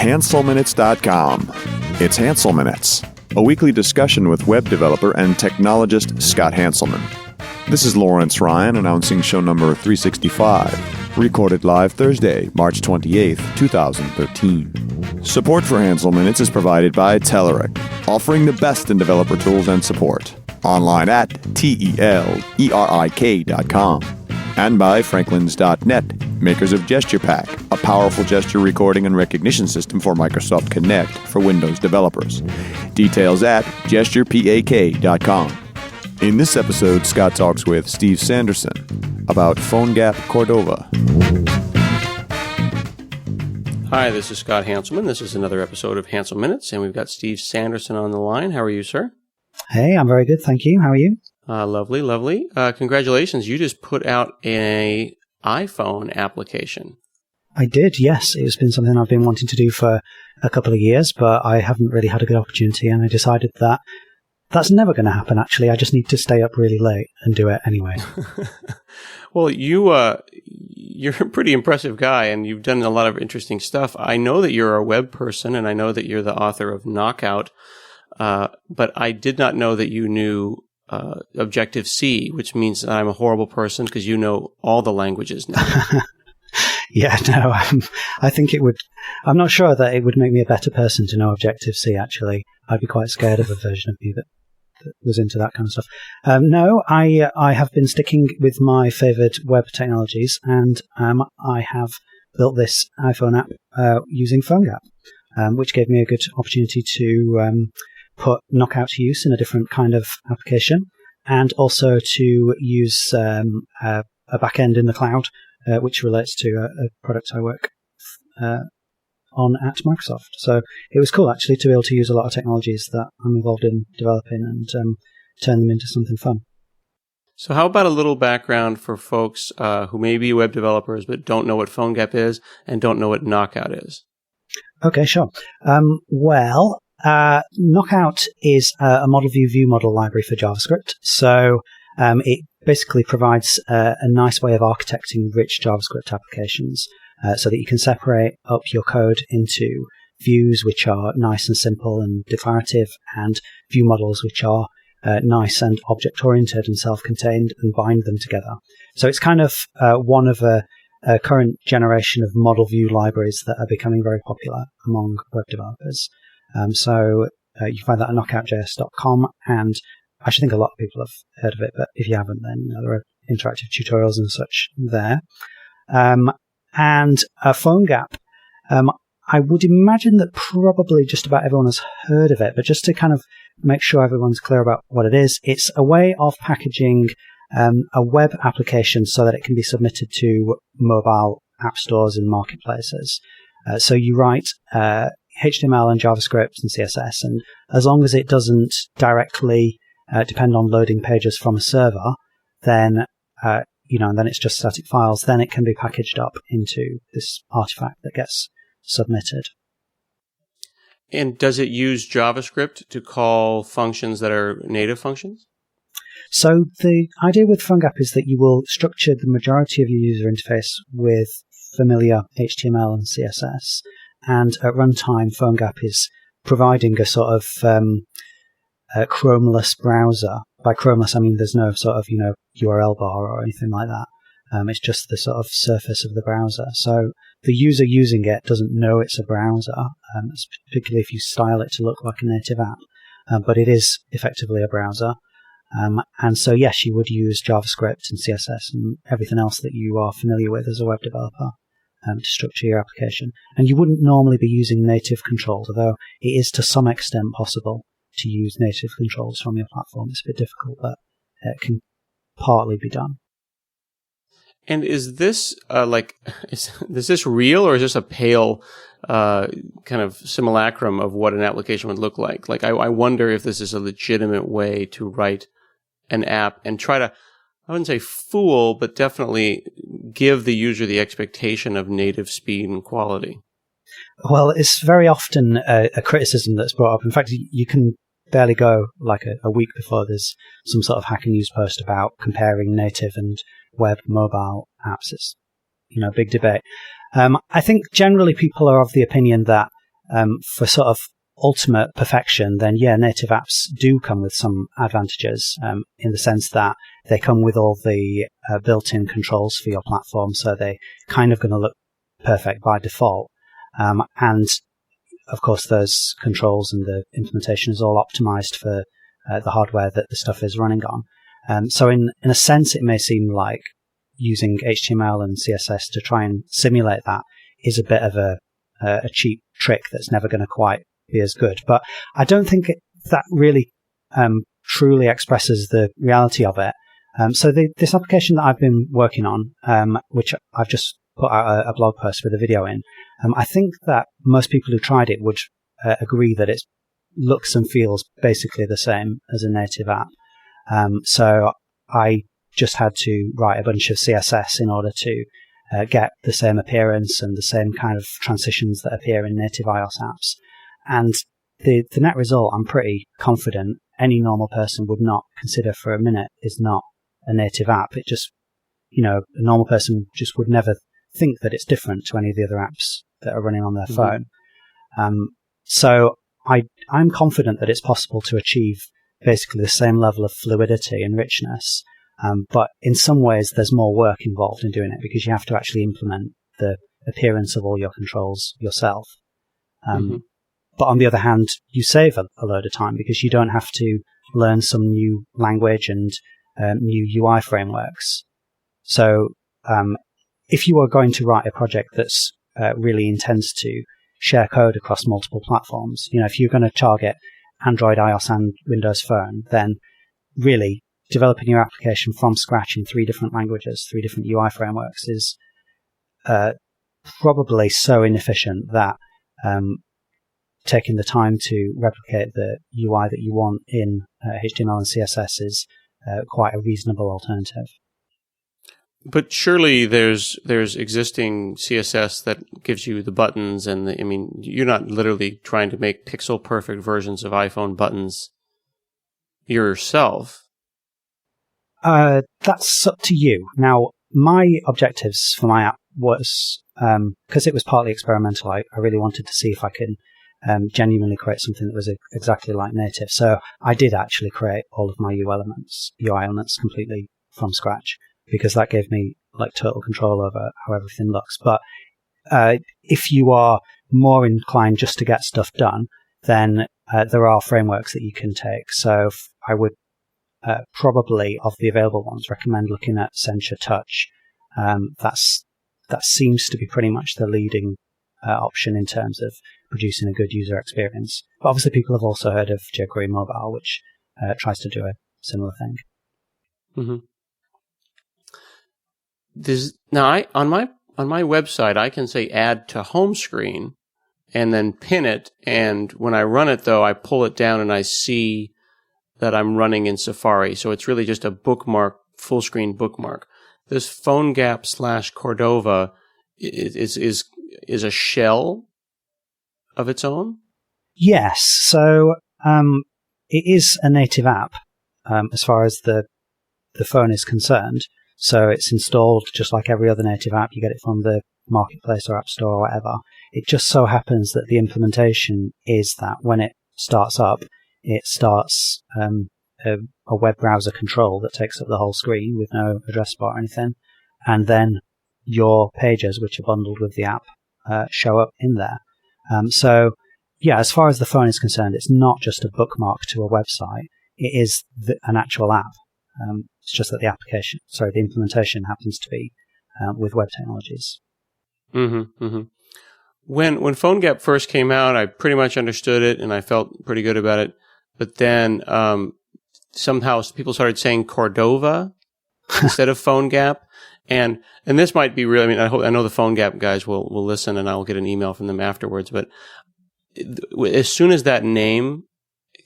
HanselMinutes.com. It's Hansel Minutes, a weekly discussion with web developer and technologist Scott Hanselman. This is Lawrence Ryan announcing show number 365, recorded live Thursday, March 28th, 2013. Support for Hansel Minutes is provided by Telerik, offering the best in developer tools and support. Online at telerik.com. And by Franklins.net, makers of GesturePack, a powerful gesture recording and recognition system for Microsoft Connect for Windows developers. Details at gesturepak.com. In this episode, Scott talks with Steve Sanderson about PhoneGap Cordova. Hi, this is Scott Hanselman. This is another episode of Hansel Minutes, and we've got Steve Sanderson on the line. How are you, sir? Hey, I'm very good, thank you. How are you? Lovely, lovely. Congratulations. You just put out an iPhone application. I did, yes. It's been something I've been wanting to do for a couple of years, but I haven't really had a good opportunity, and I decided that that's never going to happen, actually. I just need to stay up really late and do it anyway. Well, you're a pretty impressive guy, and you've done a lot of interesting stuff. I know that you're a web person, and I know that you're the author of Knockout, but I did not know that you knew Objective-C, which means that I'm a horrible person because you know all the languages now. Yeah, no, I think it would. I'm not sure that it would make me a better person to know Objective-C, actually. I'd be quite scared of a version of me that was into that kind of stuff. No, I have been sticking with my favorite web technologies, and I have built this iPhone app using PhoneGap, which gave me a good opportunity to put Knockout to use in a different kind of application, and also to use a backend in the cloud, which relates to a product I work on at Microsoft. So it was cool, actually, to be able to use a lot of technologies that I'm involved in developing and turn them into something fun. So how about a little background for folks who may be web developers but don't know what PhoneGap is and don't know what Knockout is? Okay, sure. Knockout is a model view model library for JavaScript. So it basically provides a nice way of architecting rich JavaScript applications so that you can separate up your code into views which are nice and simple and declarative, and view models which are nice and object-oriented and self-contained, and bind them together. So it's kind of one of a current generation of model view libraries that are becoming very popular among web developers. So you can find that at knockoutjs.com, and I should think a lot of people have heard of it, but if you haven't, then there are interactive tutorials and such there. And PhoneGap, I would imagine that probably just about everyone has heard of it, but just to kind of make sure everyone's clear about what it is, it's a way of packaging a web application so that it can be submitted to mobile app stores and marketplaces. So you write HTML and JavaScript and CSS, and as long as it doesn't directly depend on loading pages from a server, then and then it's just static files, then it can be packaged up into this artifact that gets submitted. And does it use JavaScript to call functions that are native functions? So the idea with PhoneGap is that you will structure the majority of your user interface with familiar HTML and CSS, and at runtime, PhoneGap is providing a sort of Chromeless browser. By Chromeless, I mean there's no sort of URL bar or anything like that. It's just the sort of surface of the browser. So the user using it doesn't know it's a browser, particularly if you style it to look like a native app. But it is effectively a browser. And so, yes, you would use JavaScript and CSS and everything else that you are familiar with as a web developer to structure your application. And you wouldn't normally be using native controls, although it is to some extent possible to use native controls from your platform. It's a bit difficult, but it can partly be done. And is this is this real, or is this a pale kind of simulacrum of what an application would look like? Like, I wonder if this is a legitimate way to write an app and try to, I wouldn't say fool, but definitely give the user the expectation of native speed and quality. Well, it's very often a criticism that's brought up. In fact, you can barely go like a week before there's some sort of Hacker News post about comparing native and web mobile apps. It's, big debate. I think generally people are of the opinion that for sort of ultimate perfection, then yeah, native apps do come with some advantages in the sense that they come with all the built-in controls for your platform, so they're kind of going to look perfect by default. And of course, those controls and the implementation is all optimized for the hardware that the stuff is running on. So in a sense, it may seem like using HTML and CSS to try and simulate that is a bit of a cheap trick that's never going to quite be as good. But I don't think that really truly expresses the reality of it. So this application that I've been working on, which I've just put out a blog post with a video in, I think that most people who tried it would agree that it looks and feels basically the same as a native app. So I just had to write a bunch of CSS in order to get the same appearance and the same kind of transitions that appear in native iOS apps. And the net result, I'm pretty confident any normal person would not consider for a minute is not a native app. It just, a normal person just would never think that it's different to any of the other apps that are running on their phone. So I'm confident that it's possible to achieve basically the same level of fluidity and richness. But in some ways, there's more work involved in doing it because you have to actually implement the appearance of all your controls yourself. But on the other hand, you save a load of time because you don't have to learn some new language and new UI frameworks. So if you are going to write a project that's really intends to share code across multiple platforms, if you're going to target Android, iOS, and Windows Phone, then really developing your application from scratch in 3 different languages, 3 different UI frameworks is probably so inefficient that taking the time to replicate the UI that you want in HTML and CSS is quite a reasonable alternative. But surely there's existing CSS that gives you the buttons and you're not literally trying to make pixel perfect versions of iPhone buttons yourself. That's up to you. Now, my objectives for my app was, because it was partly experimental, I really wanted to see if I could genuinely create something that was exactly like native. So I did actually create all of my UI elements completely from scratch, because that gave me total control over how everything looks. But if you are more inclined just to get stuff done, then there are frameworks that you can take. So I would probably, of the available ones, recommend looking at Sencha Touch. That seems to be pretty much the leading option in terms of producing a good user experience. But obviously people have also heard of jQuery Mobile, which tries to do a similar thing. Mm-hmm. Now, on my website, I can say add to home screen and then pin it. And when I run it, though, I pull it down and I see that I'm running in Safari. So it's really just a bookmark, full screen bookmark. This PhoneGap / Cordova is a shell of its own? Yes. So it is a native app as far as the phone is concerned. So it's installed just like every other native app. You get it from the marketplace or app store or whatever. It just so happens that the implementation is that when it starts up, it starts a web browser control that takes up the whole screen with no address bar or anything. And then your pages, which are bundled with the app, show up in there. So, yeah, as far as the phone is concerned, it's not just a bookmark to a website. It is an actual app. It's just that the implementation happens to be with web technologies. Mm-hmm, mm-hmm. When PhoneGap first came out, I pretty much understood it and I felt pretty good about it. But then somehow people started saying Cordova instead of PhoneGap. And this might be real. I know the PhoneGap guys will listen, and I'll get an email from them afterwards. But as soon as that name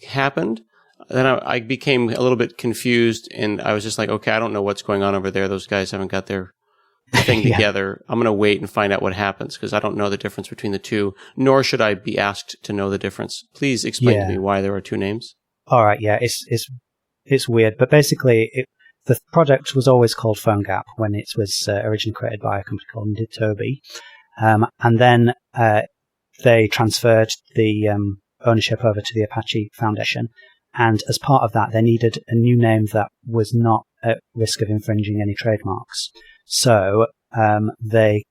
happened, then I became a little bit confused, and I was just like, okay, I don't know what's going on over there. Those guys haven't got their thing together. I'm going to wait and find out what happens because I don't know the difference between the two, nor should I be asked to know the difference. Please explain to me why there are two names. All right, yeah, it's weird, but basically the project was always called PhoneGap when it was originally created by a company called Toby. And then they transferred the ownership over to the Apache Foundation. And as part of that, they needed a new name that was not at risk of infringing any trademarks. So they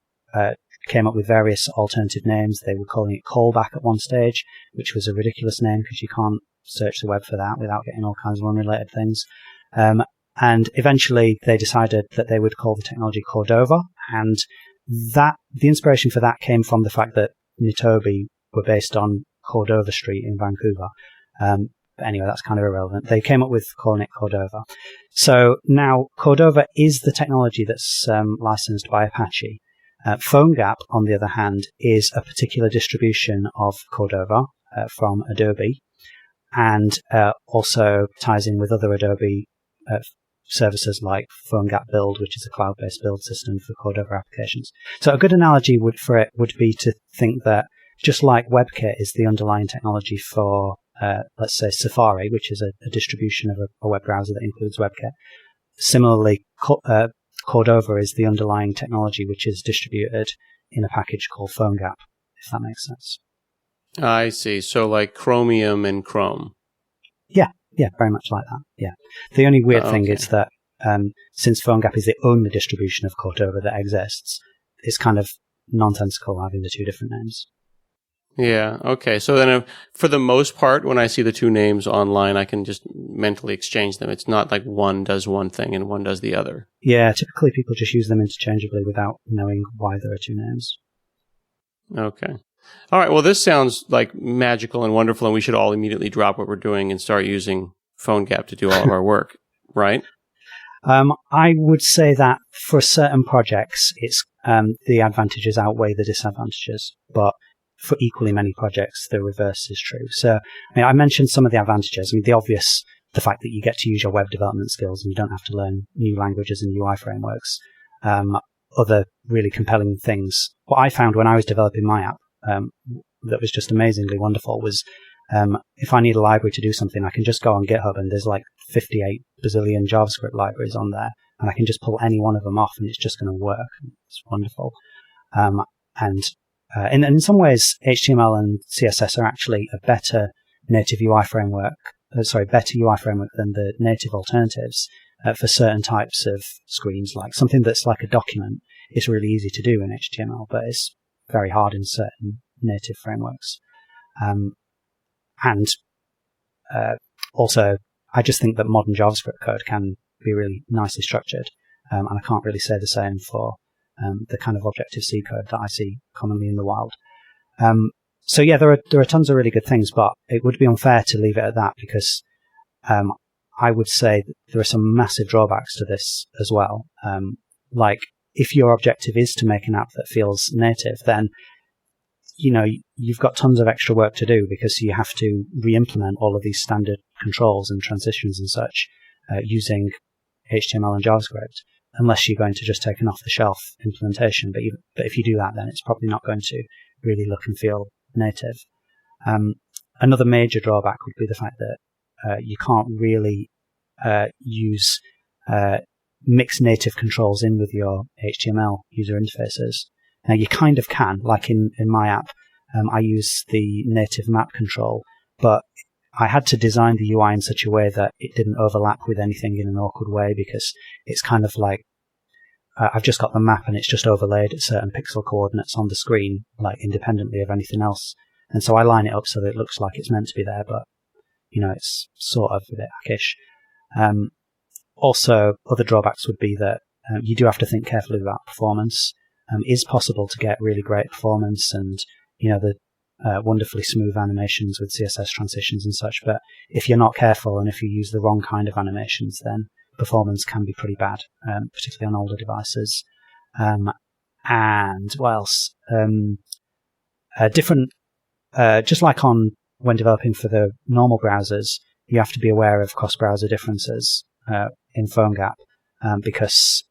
came up with various alternative names. They were calling it Callback at one stage, which was a ridiculous name because you can't search the web for that without getting all kinds of unrelated things. And eventually they decided that they would call the technology Cordova. And the inspiration for that came from the fact that Nitobe were based on Cordova Street in Vancouver. But anyway, that's kind of irrelevant. They came up with calling it Cordova. So now Cordova is the technology that's licensed by Apache. PhoneGap, on the other hand, is a particular distribution of Cordova from Adobe, and also ties in with other Adobe services like PhoneGap Build, which is a cloud-based build system for Cordova applications. So a good analogy for it would be to think that just like WebKit is the underlying technology for, let's say, Safari, which is a distribution of a web browser that includes WebKit, similarly, Cordova is the underlying technology which is distributed in a package called PhoneGap, if that makes sense. I see. So like Chromium and Chrome. Yeah, very much like that. Yeah. The only weird thing is that since PhoneGap is the only distribution of Cordova that exists, it's kind of nonsensical having the two different names. Yeah. Okay. So then for the most part, when I see the two names online, I can just mentally exchange them. It's not like one does one thing and one does the other. Yeah. Typically people just use them interchangeably without knowing why there are two names. Okay. All right. Well, this sounds like magical and wonderful, and we should all immediately drop what we're doing and start using PhoneGap to do all of our work, right? I would say that for certain projects, it's the advantages outweigh the disadvantages, but for equally many projects, the reverse is true. So, I mentioned some of the advantages. The obvious, the fact that you get to use your web development skills and you don't have to learn new languages and UI frameworks. Other really compelling things. What I found when I was developing my app, that was just amazingly wonderful was if I need a library to do something, I can just go on GitHub and there's like 58 bazillion JavaScript libraries on there, and I can just pull any one of them off and it's just going to work. It's wonderful. And in some ways, HTML and CSS are actually a better native UI framework, better UI framework than the native alternatives for certain types of screens. Like something that's like a document is really easy to do in HTML, but it's very hard in certain native frameworks. Also, I just think that modern JavaScript code can be really nicely structured, and I can't really say the same for the kind of Objective-C code that I see commonly in the wild. So yeah, there are tons of really good things, but it would be unfair to leave it at that because I would say that there are some massive drawbacks to this as well. Like if your objective is to make an app that feels native, then you've got tons of extra work to do because you have to re-implement all of these standard controls and transitions and such using HTML and JavaScript, unless you're going to just take an off-the-shelf implementation. But if you do that, then it's probably not going to really look and feel native. Another major drawback would be the fact that you can't really use mix native controls in with your HTML user interfaces. Now you kind of can, like in my app, I use the native map control, but I had to design the UI in such a way that it didn't overlap with anything in an awkward way because it's kind of like I've just got the map and it's just overlaid at certain pixel coordinates on the screen, like independently of anything else. And so I line it up so that it looks like it's meant to be there, but it's sort of a bit hackish. Also, other drawbacks would be that you do have to think carefully about performance. It is possible to get really great performance and, the wonderfully smooth animations with CSS transitions and such, but if you're not careful and if you use the wrong kind of animations, then performance can be pretty bad, particularly on older devices. And what else? Just like when developing for the normal browsers, you have to be aware of cross-browser differences in PhoneGap because,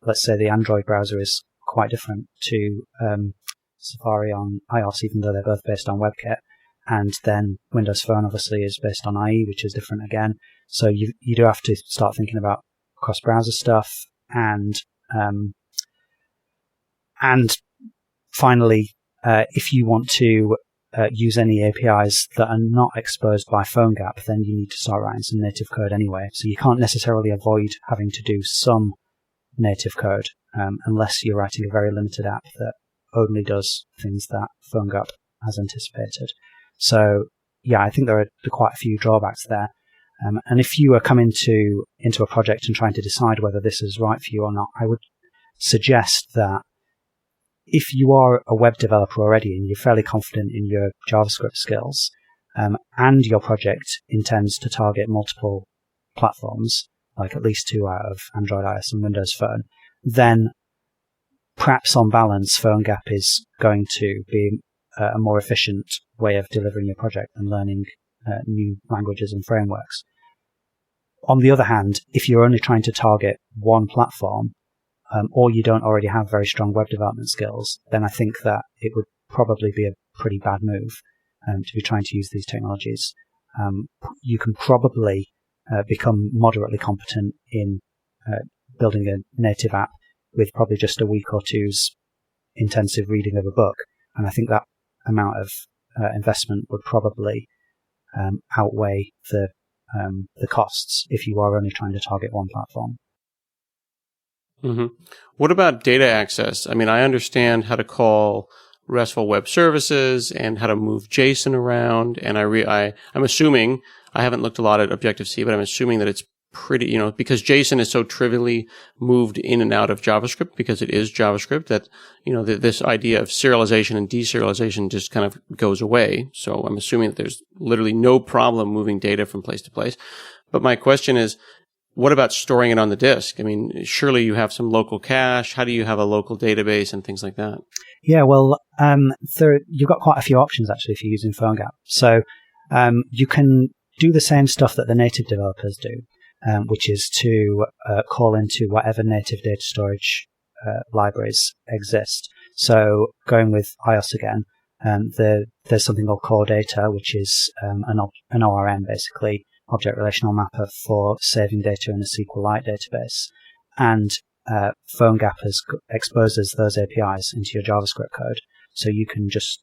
let's say, the Android browser is quite different to Safari on iOS, even though they're both based on WebKit. And then Windows Phone obviously is based on IE, which is different again. So you do have to start thinking about cross-browser stuff. And finally, if you want to use any APIs that are not exposed by PhoneGap, then you need to start writing some native code anyway. So you can't necessarily avoid having to do some native code unless you're writing a very limited app that only does things that PhoneGap has anticipated. So yeah, I think there are quite a few drawbacks there. And if you are coming into a project and trying to decide whether this is right for you or not, I would suggest that if you are a web developer already and you're fairly confident in your JavaScript skills, and your project intends to target multiple platforms, like at least 2 out of Android, iOS, and Windows Phone, then perhaps on balance, PhoneGap is going to be a more efficient way of delivering your project than learning new languages and frameworks. On the other hand, if you're only trying to target one platform, or you don't already have very strong web development skills, then I think that it would probably be a pretty bad move to be trying to use these technologies. You can probably become moderately competent in building a native app with probably just a week or two's intensive reading of a book, and I think that amount of investment would probably outweigh the costs if you are only trying to target one platform. Mm-hmm. What about data access? I mean, I understand how to call RESTful web services and how to move JSON around, and I'm assuming, I haven't looked a lot at Objective-C, but I'm assuming that it's pretty, because JSON is so trivially moved in and out of JavaScript, because it is JavaScript, that, this idea of serialization and deserialization just kind of goes away. So I'm assuming that there's literally no problem moving data from place to place. But my question is, what about storing it on the disk? I mean, surely you have some local cache. How do you have a local database and things like that? Yeah, well, you've got quite a few options actually if you're using PhoneGap. So you can do the same stuff that the native developers do, which is to call into whatever native data storage libraries exist. So going with iOS again, there's something called Core Data, which is an ORM basically, object relational mapper for saving data in a SQLite database. And PhoneGap exposes those APIs into your JavaScript code. So you can just,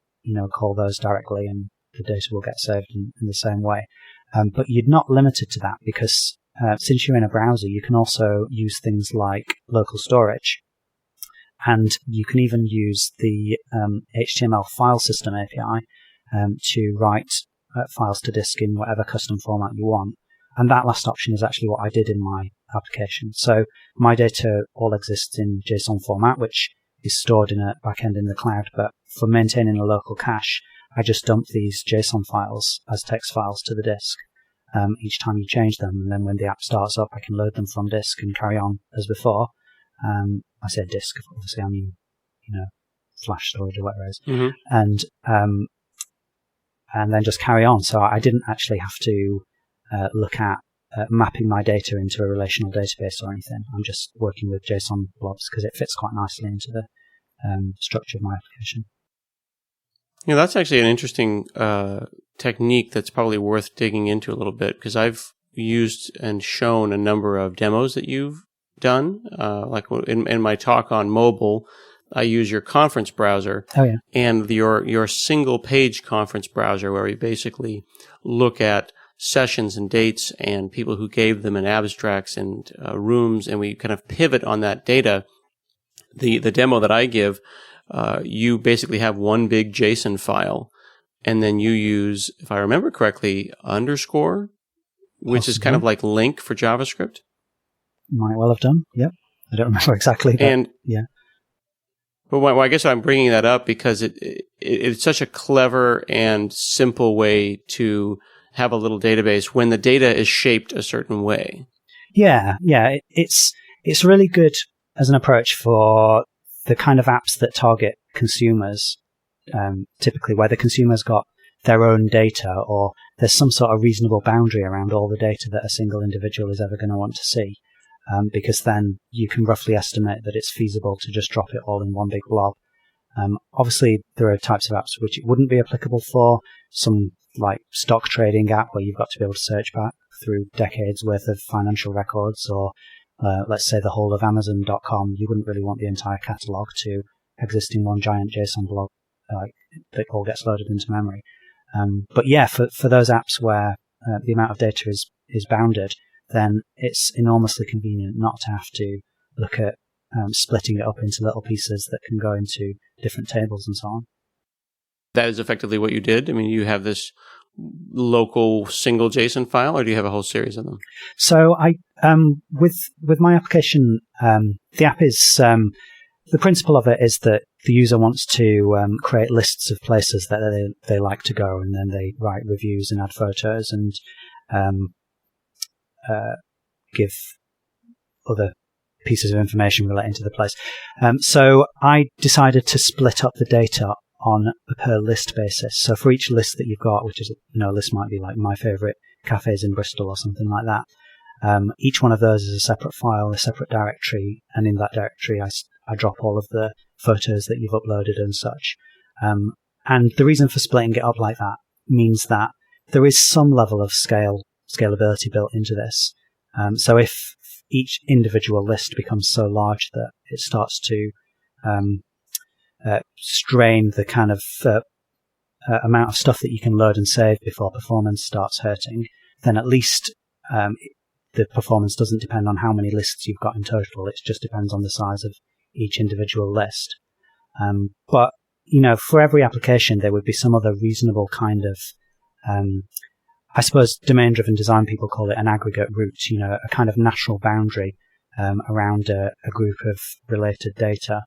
call those directly and the data will get saved in the same way. But you're not limited to that because since you're in a browser, you can also use things like local storage. And you can even use the HTML file system API to write files to disk in whatever custom format you want. And that last option is actually what I did in my application. So my data all exists in JSON format, which is stored in a backend in the cloud. But for maintaining a local cache, I just dump these JSON files as text files to the disk each time you change them. And then when the app starts up, I can load them from disk and carry on as before. I say disk, obviously I mean, flash storage or whatever it is. Mm-hmm. And then just carry on. So I didn't actually have to look at mapping my data into a relational database or anything. I'm just working with JSON blobs because it fits quite nicely into the structure of my application. That's actually an interesting technique that's probably worth digging into a little bit, because I've used and shown a number of demos that you've done. Like in my talk on mobile, I use your conference browser and your single page conference browser, where we basically look at sessions and dates and people who gave them in abstracts and rooms, and we kind of pivot on that data. The demo that I give, you basically have one big JSON file, and then you use, if I remember correctly, underscore, which is kind of like link for JavaScript. Might well have done. Yep. I don't remember exactly. But yeah. But I guess I'm bringing that up because it's such a clever and simple way to have a little database when the data is shaped a certain way. Yeah. It's really good as an approach for the kind of apps that target consumers, typically where the consumer's got their own data or there's some sort of reasonable boundary around all the data that a single individual is ever going to want to see. Because then you can roughly estimate that it's feasible to just drop it all in one big blob. Obviously, there are types of apps which it wouldn't be applicable for. Some like stock trading app where you've got to be able to search back through decades worth of financial records, or let's say the whole of Amazon.com. You wouldn't really want the entire catalog to exist in one giant JSON blob. that all gets loaded into memory. But yeah, for those apps where the amount of data is bounded, then it's enormously convenient not to have to look at splitting it up into little pieces that can go into different tables and so on. That is effectively what you did? I mean, you have this local single JSON file, or do you have a whole series of them? So I, with my application, the app is, the principle of it is that the user wants to create lists of places that they like to go, and then they write reviews and add photos and give other pieces of information relating to the place. So I decided to split up the data on a per list basis. So for each list that you've got, which is, a list might be like my favorite cafes in Bristol or something like that. Each one of those is a separate file, a separate directory, and in that directory I drop all of the photos that you've uploaded and such. And the reason for splitting it up like that means that there is some level of scalability built into this. So if each individual list becomes so large that it starts to strain the kind of amount of stuff that you can load and save before performance starts hurting, then at least the performance doesn't depend on how many lists you've got in total. It just depends on the size of each individual list. But, for every application, there would be some other reasonable kind of, I suppose domain-driven design people call it an aggregate root, a kind of natural boundary around a group of related data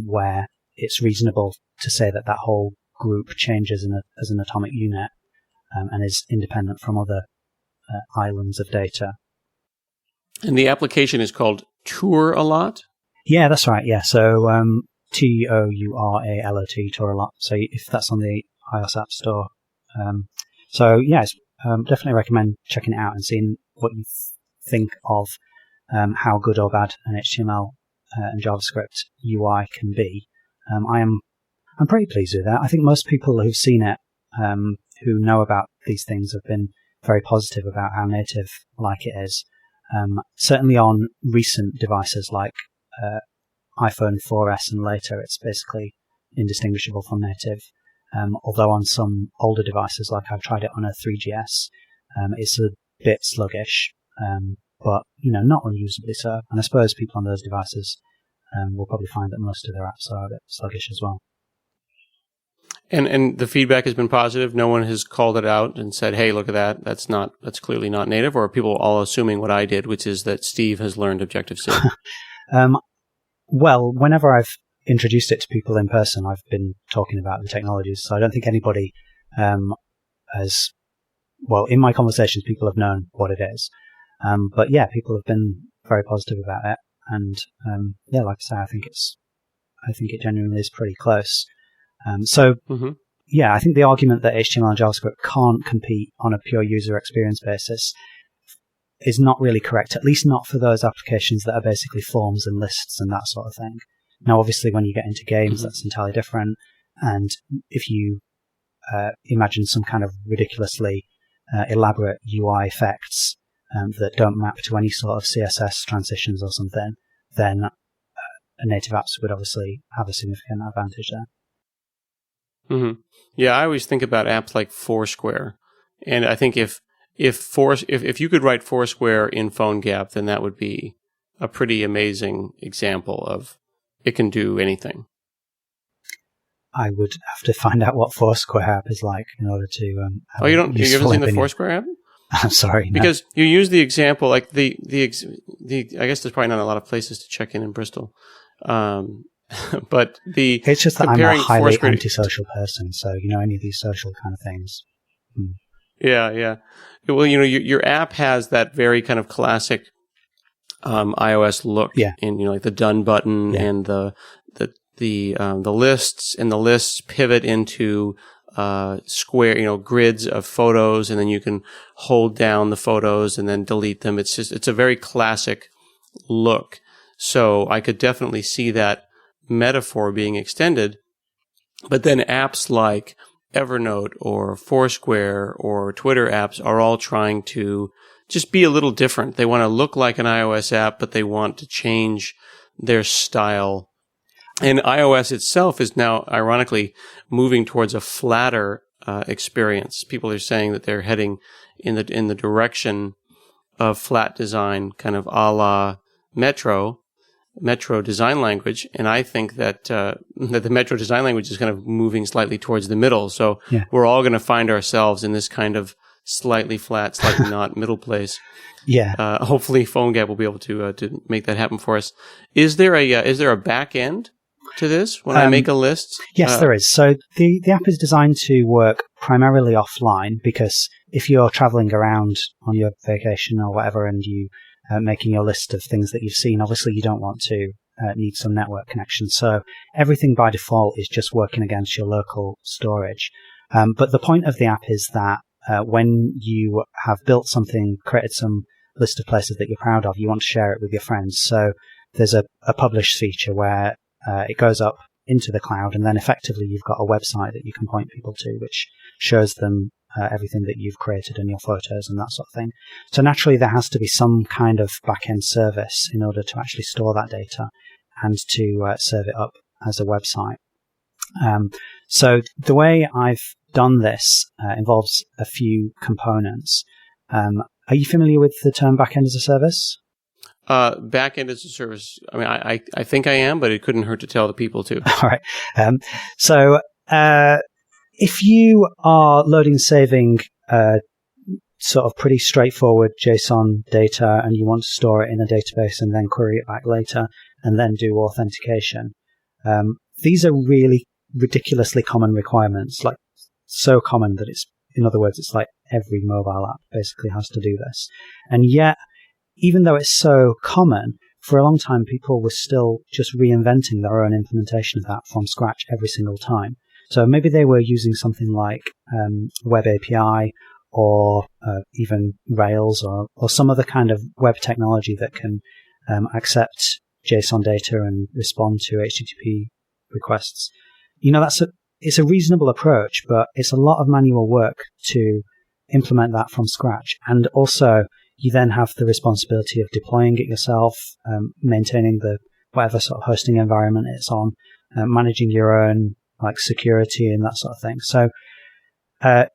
where it's reasonable to say that that whole group changes as an atomic unit and is independent from other islands of data. And the application is called Touralot? Yeah, that's right. Yeah, so Touralot, Touralot. So if that's on the iOS App Store. So yeah, definitely recommend checking it out and seeing what you think of how good or bad an HTML and JavaScript UI can be. I'm pretty pleased with that. I think most people who've seen it, who know about these things, have been very positive about how native-like it is. Certainly on recent devices like iPhone 4S and later, it's basically indistinguishable from native. Although on some older devices, like I've tried it on a 3GS, it's a bit sluggish, but not unusably so. And I suppose people on those devices will probably find that most of their apps are a bit sluggish as well. And the feedback has been positive? No one has called it out and said, hey, look at that. That's clearly not native? Or are people all assuming what I did, which is that Steve has learned Objective-C? Well, whenever I've introduced it to people in person, I've been talking about the technologies. So I don't think anybody has, well, in my conversations, people have known what it is. But yeah, people have been very positive about it. And yeah, like I say, I think it genuinely is pretty close. Yeah, I think the argument that HTML and JavaScript can't compete on a pure user experience basis is not really correct, at least not for those applications that are basically forms and lists and that sort of thing. Now, obviously, when you get into games, that's entirely different. And if you imagine some kind of ridiculously elaborate UI effects that don't map to any sort of CSS transitions or something, then native apps would obviously have a significant advantage there. Mm-hmm. Yeah, I always think about apps like Foursquare, and I think if you could write Foursquare in PhoneGap, then that would be a pretty amazing example of it can do anything. I would have to find out what Foursquare app is like in order to. You haven't seen the Foursquare app? I'm sorry, no. Because you use the example like the I guess there's probably not a lot of places to check in Bristol. But it's just that I'm a highly antisocial person, so any of these social kind of things. Yeah. Well, your app has that very kind of classic iOS look. Yeah. In like the done button and the lists, and the lists pivot into square, grids of photos, and then you can hold down the photos and then delete them. It's a very classic look. So I could definitely see that metaphor being extended, but then apps like Evernote or Foursquare or Twitter apps are all trying to just be a little different. They want to look like an iOS app, but they want to change their style. And iOS itself is now, ironically, moving towards a flatter experience. People are saying that they're heading in the direction of flat design, kind of a la Metro design language. And I think that that the Metro design language is kind of moving slightly towards the middle. So we're all going to find ourselves in this kind of slightly flat, slightly not middle place. Yeah. Hopefully, PhoneGap will be able to make that happen for us. Is there a back end to this when I make a list? Yes, there is. So the app is designed to work primarily offline, because if you're traveling around on your vacation or whatever and you making your list of things that you've seen, obviously you don't want to need some network connection. So everything by default is just working against your local storage. But the point of the app is that when you have built something, created some list of places that you're proud of, you want to share it with your friends. So there's a publish feature where it goes up into the cloud, and then effectively you've got a website that you can point people to, which shows them everything that you've created and your photos and that sort of thing. So naturally there has to be some kind of back-end service in order to actually store that data and to serve it up as a website. So the way I've done this involves a few components. Are you familiar with the term back-end as a service? Backend as a service. I mean, I think I am, but it couldn't hurt to tell the people too. All right. So if you are loading and saving sort of pretty straightforward JSON data and you want to store it in a database and then query it back later and then do authentication, these are really ridiculously common requirements, like so common that in other words, it's like every mobile app basically has to do this. And yet, even though it's so common, for a long time people were still just reinventing their own implementation of that from scratch every single time. So maybe they were using something like Web API or even Rails or some other kind of web technology that can accept JSON data and respond to HTTP requests. It's a reasonable approach, but it's a lot of manual work to implement that from scratch. And also, you then have the responsibility of deploying it yourself, maintaining the whatever sort of hosting environment it's on, managing your own like security and that sort of thing. So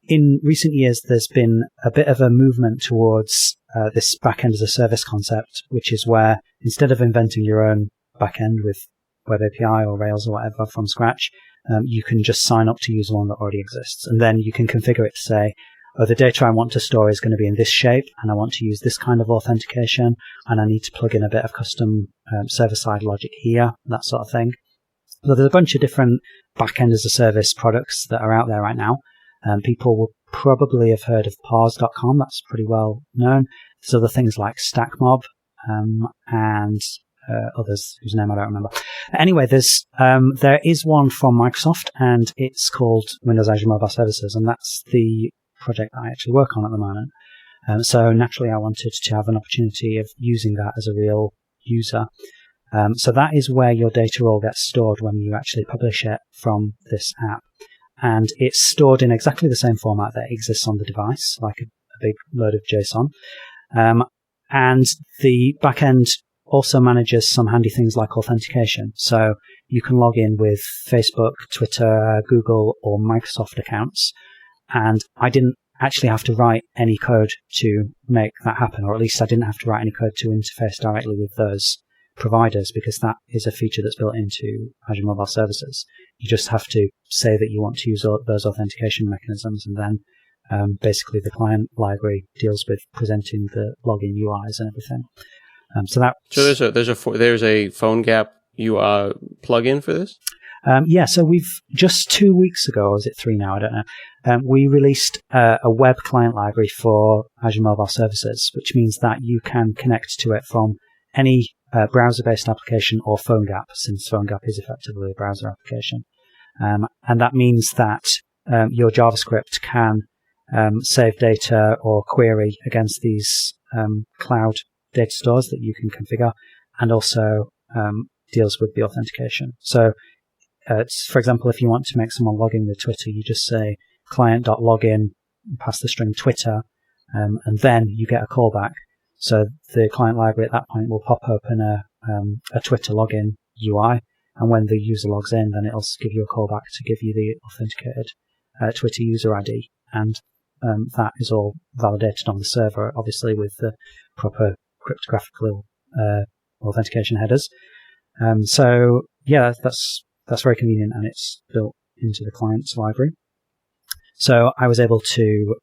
in recent years, there's been a bit of a movement towards this backend as a service concept, which is where instead of inventing your own backend with Web API or Rails or whatever from scratch, you can just sign up to use one that already exists. And then you can configure it to say, the data I want to store is going to be in this shape, and I want to use this kind of authentication, and I need to plug in a bit of custom server-side logic here, that sort of thing. So there's a bunch of different backend as a service products that are out there right now. People will probably have heard of Pars.com. That's pretty well known. There's other things like StackMob and others whose name I don't remember. Anyway, there is one from Microsoft, and it's called Windows Azure Mobile Services, and that's the project I actually work on at the moment. So naturally, I wanted to have an opportunity of using that as a real user. So that is where your data all gets stored when you actually publish it from this app. And it's stored in exactly the same format that exists on the device, like a big load of JSON. And the backend also manages some handy things like authentication. So you can log in with Facebook, Twitter, Google, or Microsoft accounts. And I didn't actually have to write any code to make that happen, or at least I didn't have to write any code to interface directly with those providers, because that is a feature that's built into Azure Mobile Services. You just have to say that you want to use those authentication mechanisms, and then basically the client library deals with presenting the login UIs and everything. So there's a PhoneGap UI plugin for this? So we've just 2 weeks ago, or is it 3 now? I don't know. We released a web client library for Azure Mobile Services, which means that you can connect to it from any browser-based application or PhoneGap, since PhoneGap is effectively a browser application. And that means that your JavaScript can save data or query against these cloud data stores that you can configure, and also deals with the authentication. So for example, if you want to make someone log in with Twitter, you just say client.login, pass the string Twitter, and then you get a callback. So the client library at that point will pop open a Twitter login UI, And when the user logs in, then it'll give you a callback to give you the authenticated Twitter user ID. And that is all validated on the server, obviously with the proper cryptographical authentication headers. So yeah, that's very convenient, and it's built into the client's library. So I was able to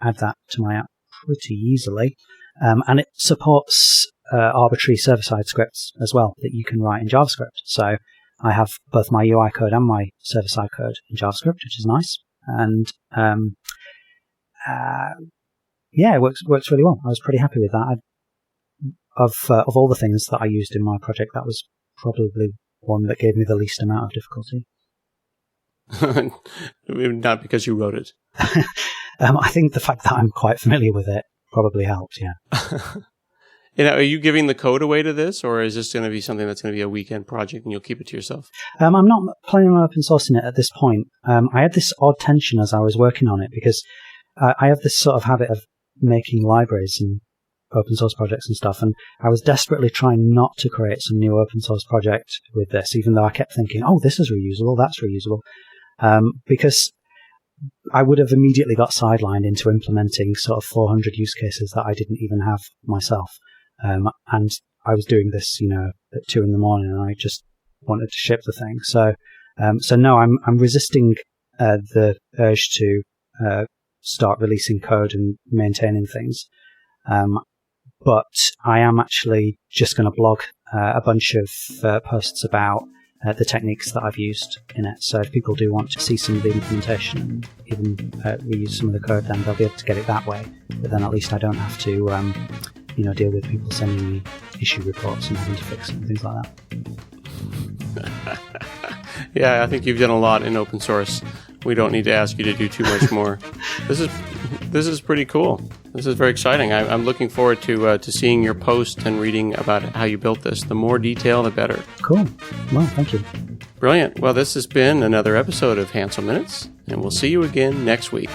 add that to my app pretty easily. And it supports arbitrary server-side scripts as well that you can write in JavaScript. So I have both my UI code and my server-side code in JavaScript, which is nice. And yeah, it works really well. I was pretty happy with that. Of all the things that I used in my project, that was probably one that gave me the least amount of difficulty. Not because you wrote it. I think the fact that I'm quite familiar with it probably helped, yeah. And are you giving the code away to this, or is this going to be something that's going to be a weekend project and you'll keep it to yourself? I'm not planning on open sourcing it at this point. I had this odd tension as I was working on it, because I have this sort of habit of making libraries and open source projects and stuff, and I was desperately trying not to create some new open source project with this, even though I kept thinking, oh, this is reusable, that's reusable, because I would have immediately got sidelined into implementing sort of 400 use cases that I didn't even have myself. And I was doing this, at 2 a.m, and I just wanted to ship the thing. So no, I'm resisting the urge to start releasing code and maintaining things. But I am actually just going to blog a bunch of posts about the techniques that I've used in it. So if people do want to see some of the implementation and even reuse some of the code, then they'll be able to get it that way. But then at least I don't have to deal with people sending me issue reports and having to fix it and things like that. Yeah, I think you've done a lot in open source. We don't need to ask you to do too much more. This is pretty cool. This is very exciting. I'm looking forward to seeing your post and reading about how you built this. The more detail, the better. Cool. Well, thank you. Brilliant. Well, this has been another episode of Hansel Minutes, and we'll see you again next week.